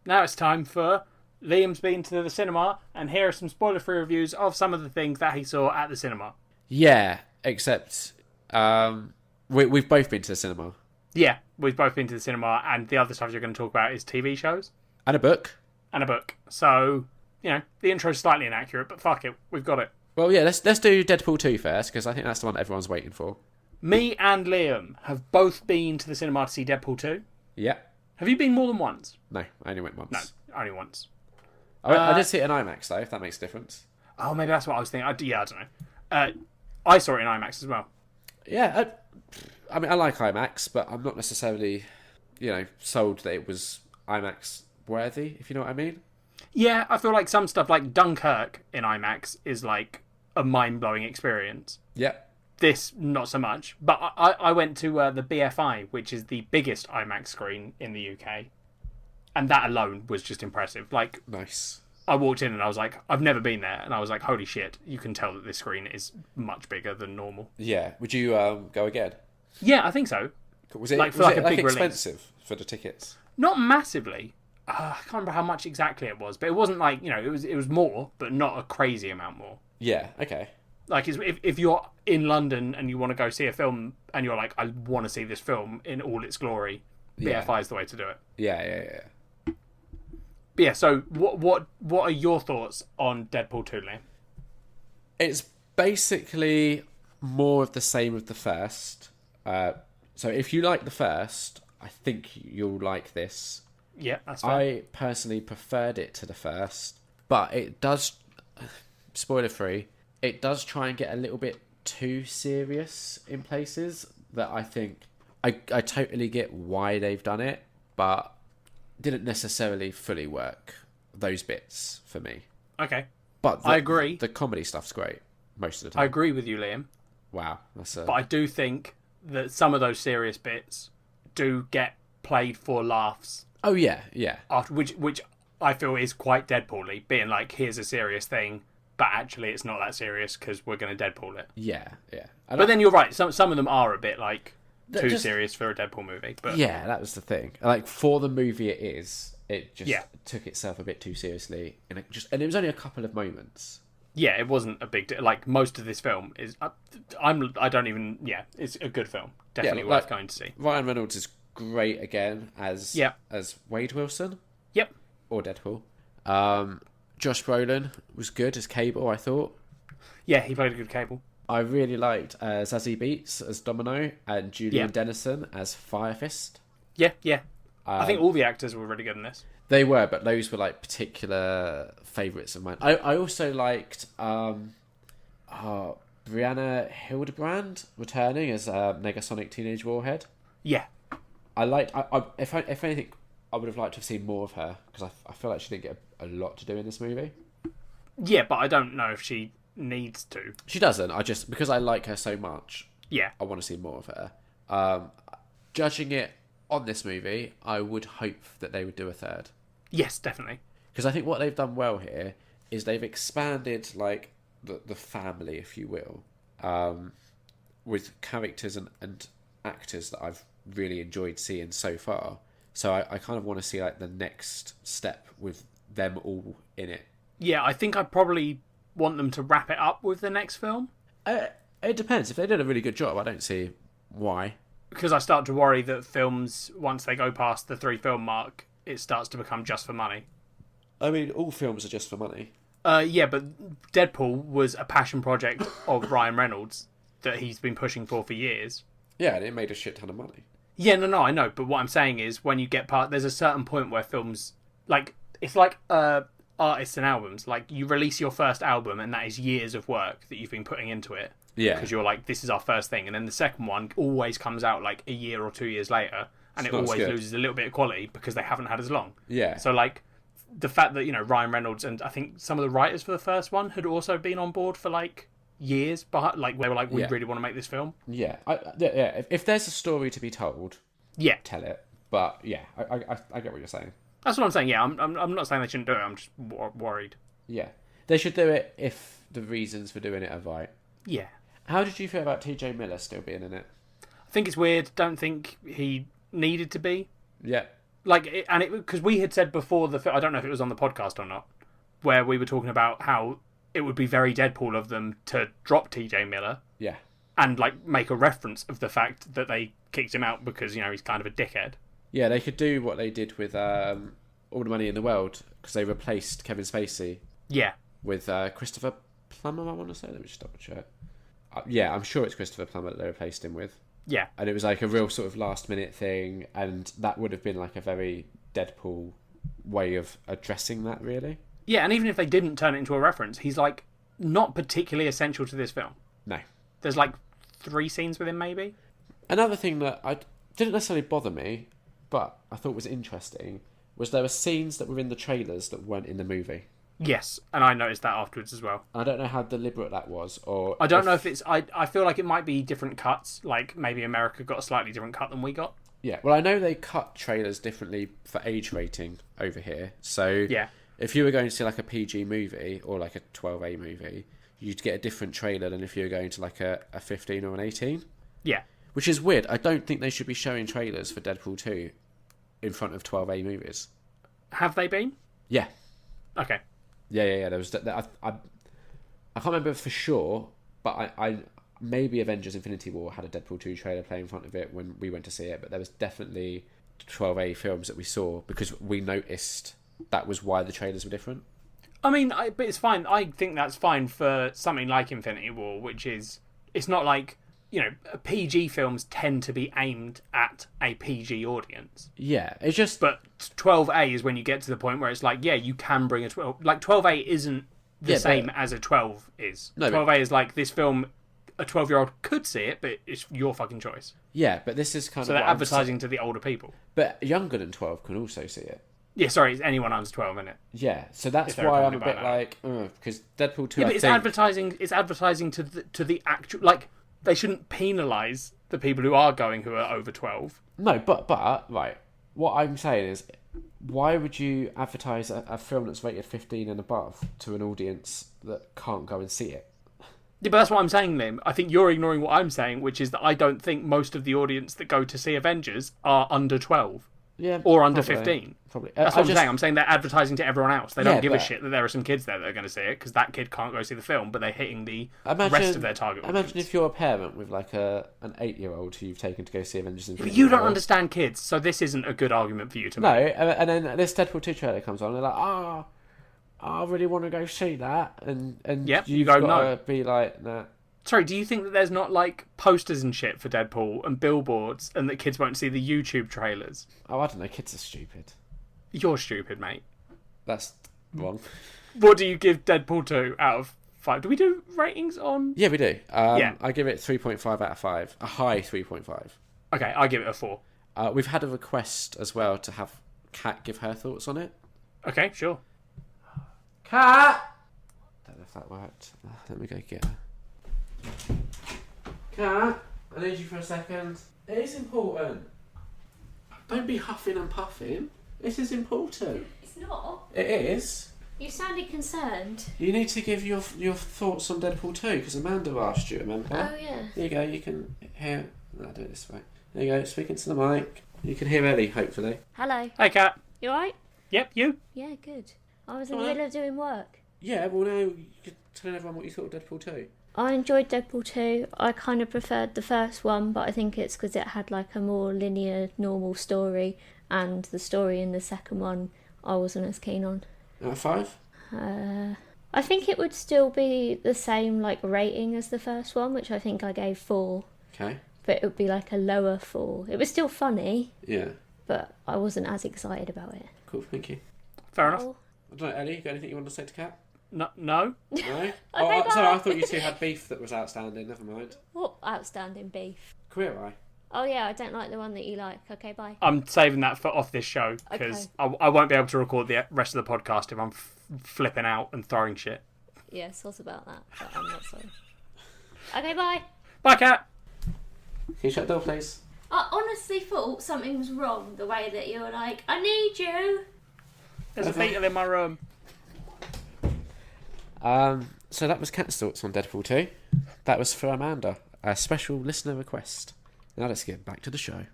now it's time for Liam's been to the cinema, and here are some spoiler-free reviews of some of the things that he saw at the cinema. Yeah, except we've both been to the cinema. Yeah, we've both been to the cinema, and the other stuff you're going to talk about is TV shows. And a book. So, the intro's slightly inaccurate, but fuck it, we've got it. Well, yeah, let's do Deadpool 2 first, because I think that's the one everyone's waiting for. Me and Liam have both been to the cinema to see Deadpool 2. Yeah. Have you been more than once? No, I only went once. No, only once. I did see it in IMAX, though, if that makes a difference. Oh, maybe that's what I was thinking. I don't know. I saw it in IMAX as well. Yeah, I mean, I like IMAX, but I'm not necessarily, sold that it was IMAX worthy, if you know what I mean. Yeah, I feel like some stuff like Dunkirk in IMAX is like a mind-blowing experience. Yeah. This, not so much. But I went to the BFI, which is the biggest IMAX screen in the UK. And that alone was just impressive. Like, nice. I walked in and I was like, I've never been there. And I was like, holy shit, you can tell that this screen is much bigger than normal. Yeah. Would you go again? Yeah, I think so. Was it, like, for was like it a like big expensive release. for the tickets? Not massively. I can't remember how much exactly it was. But it wasn't like, it was more, but not a crazy amount more. Yeah, okay. Like, if you're in London and you want to go see a film and you're like, I want to see this film in all its glory, BFI is the way to do it. Yeah. But yeah, so what are your thoughts on Deadpool 2, Liam? It's basically more of the same of the first. So if you like the first, I think you'll like this. Yeah, that's fair. I personally preferred it to the first, but it does, spoiler free, it does try and get a little bit too serious in places that I think I totally get why they've done it, but didn't necessarily fully work, those bits for me. Okay. But I agree. The comedy stuff's great most of the time. I agree with you, Liam. Wow. But I do think that some of those serious bits do get played for laughs. Oh, yeah. After, which I feel is quite Deadpool-y, being like, here's a serious thing, but actually it's not that serious because we're going to Deadpool it. Yeah. But then you're right, some of them are a bit like too serious for a Deadpool movie. But yeah, that was the thing. Like, for the movie it just took itself a bit too seriously, and it was only a couple of moments. Yeah, it wasn't a big deal. Like, most of this film is, it's a good film. Definitely worth going to see. Ryan Reynolds is great again as Wade Wilson. Yep. Or Deadpool. Josh Brolin was good as Cable, I thought. Yeah, he played a good Cable. I really liked Zazie Beetz as Domino and Julian Dennison as Fire Fist. Yeah. I think all the actors were really good in this. They were, but those were like particular favourites of mine. I also liked Brianna Hildebrand returning as Negasonic Teenage Warhead. Yeah. I liked. If anything, I would have liked to have seen more of her because I feel like she didn't get a lot to do in this movie. Yeah, but I don't know if she needs to. She doesn't. Because I like her so much. Yeah. I want to see more of her. Judging it on this movie, I would hope that they would do a third. Yes, definitely. Because I think what they've done well here is they've expanded like the family, if you will, with characters and actors that I've really enjoyed seeing so far. So I kind of want to see like the next step with them all in it. Yeah, I think I probably want them to wrap it up with the next film. It depends. If they did a really good job, I don't see why. Because I start to worry that films, once they go past the 3-film mark, it starts to become just for money. I mean, all films are just for money. Yeah, but Deadpool was a passion project of Ryan Reynolds that he's been pushing for years. Yeah, and it made a shit ton of money. Yeah, no, I know. But what I'm saying is, when you get there's a certain point where films, like, it's like artists and albums. Like, you release your first album, and that is years of work that you've been putting into it. Yeah. Because you're like, this is our first thing. And then the second one always comes out like a year or 2 years later, and it always loses a little bit of quality because they haven't had as long. Yeah. So, like, the fact that, Ryan Reynolds and I think some of the writers for the first one had also been on board for, like, years, but like they were like, we really want to make this film. Yeah. If there's a story to be told, tell it. But yeah, I get what you're saying. That's what I'm saying. Yeah, I'm not saying they shouldn't do it. I'm just worried. Yeah, they should do it if the reasons for doing it are right. Yeah. How did you feel about TJ Miller still being in it? I think it's weird. Don't think he needed to be. Yeah. Like, because we had said before I don't know if it was on the podcast or not, where we were talking about how it would be very Deadpool of them to drop TJ Miller. Yeah. And, like, make a reference of the fact that they kicked him out because, he's kind of a dickhead. Yeah, they could do what they did with All the Money in the World, because they replaced Kevin Spacey. Yeah. With Christopher Plummer, I want to say. Let me just double check. Yeah, I'm sure it's Christopher Plummer that they replaced him with. Yeah. And it was like a real sort of last minute thing, and that would have been like a very Deadpool way of addressing that, really. Yeah, and even if they didn't turn it into a reference, he's, like, not particularly essential to this film. No. There's, like, 3 scenes with him, maybe? Another thing that didn't necessarily bother me, but I thought was interesting, was there were scenes that were in the trailers that weren't in the movie. Yes, and I noticed that afterwards as well. I don't know how deliberate that was, or... I don't know if it's... I feel like it might be different cuts, like maybe America got a slightly different cut than we got. Yeah, well, I know they cut trailers differently for age rating over here, so... Yeah. If you were going to see like a PG movie, or like a 12A movie, you'd get a different trailer than if you were going to like a 15 or an 18. Yeah. Which is weird. I don't think they should be showing trailers for Deadpool 2 in front of 12A movies. Have they been? Yeah. Okay. Yeah. There was I can't remember for sure, but I maybe Avengers Infinity War had a Deadpool 2 trailer playing in front of it when we went to see it, but there was definitely 12A films that we saw because we noticed that was why the trailers were different. I mean, but it's fine. I think that's fine for something like Infinity War, which is... It's not like... PG films tend to be aimed at a PG audience. Yeah, it's just... But 12A is when you get to the point where it's like, yeah, you can bring a 12... Like, 12A isn't the same as a 12 is. No, 12A is like, this film, a 12-year-old could see it, but it's your fucking choice. Yeah, but this is kind of... So they're advertising to the older people. But younger than 12 can also see it. Yeah, sorry, it's anyone under 12, isn't it? Yeah, so that's why I'm a bit like... Because Deadpool 2, yeah, but it's advertising to the actual... Like... They shouldn't penalise the people who are over 12. No, but right. What I'm saying is, why would you advertise a film that's rated 15 and above to an audience that can't go and see it? Yeah, but that's what I'm saying, Liam. I think you're ignoring what I'm saying, which is that I don't think most of the audience that go to see Avengers are under 12. Yeah, or under 15. Probably. That's what I'm saying. I'm saying they're advertising to everyone else. They don't give a shit that there are some kids there that are going to see it, because that kid can't go see the film, but they're hitting the rest of their target audience. Imagine if you're a parent with like an 8-year-old who you've taken to go see Avengers Infinity War. You don't understand kids, so this isn't a good argument for you to make. No, and then this Deadpool 2 trailer comes on, and they're like, I really want to go see that, and yep, you've got to be like, nah. Sorry, do you think that there's not, like, posters and shit for Deadpool and billboards and that kids won't see the YouTube trailers? Oh, I don't know. Kids are stupid. You're stupid, mate. That's wrong. What do you give Deadpool 2 out of 5? Do we do ratings on... Yeah, we do. Yeah. I give it 3.5 out of 5. A high 3.5. Okay, I give it a 4. We've had a request as well to have Kat give her thoughts on it. Okay, sure. Kat! I don't know if that worked. Let me go get her. Kat, I need you for a second. It is important. Don't be huffing and puffing. This is important. It's not. It is. You sounded concerned. You need to give your thoughts on Deadpool 2 because Amanda asked you, remember? Oh, yeah. There you go, you can hear... No, I'll do it this way. There you go, speaking to the mic. You can hear Ellie, hopefully. Hello. Hey, Kat. You alright? Yep, you? Yeah, good. I was in the middle of doing work. Yeah, well, now you're telling everyone what you thought of Deadpool 2. I enjoyed Deadpool 2. I kind of preferred the first one, but I think it's because it had like a more linear, normal story, and the story in the second one I wasn't as keen on. Out of 5? I think it would still be the same like rating as the first one, which I think I gave 4. Okay. But it would be like a lower 4. It was still funny. Yeah. But I wasn't as excited about it. Cool, thank you. Fair enough. I don't know, Ellie, you got anything you want to say to Kat? No? No? Okay, sorry, I thought you two had beef that was outstanding. Never mind. What outstanding beef? Queer Eye. Oh yeah, I don't like the one that you like. Okay, bye. I'm saving that for off this show, because I won't be able to record the rest of the podcast if I'm flipping out and throwing shit. Yeah, soz about that, but I'm not sorry. Okay, bye. Bye, Kat. Can you shut the door, please? I honestly thought something was wrong the way that you were like, I need you. There's a beetle in my room. So that was Kat's thoughts on Deadpool 2. That was for Amanda, a special listener request. Now let's get back to the show.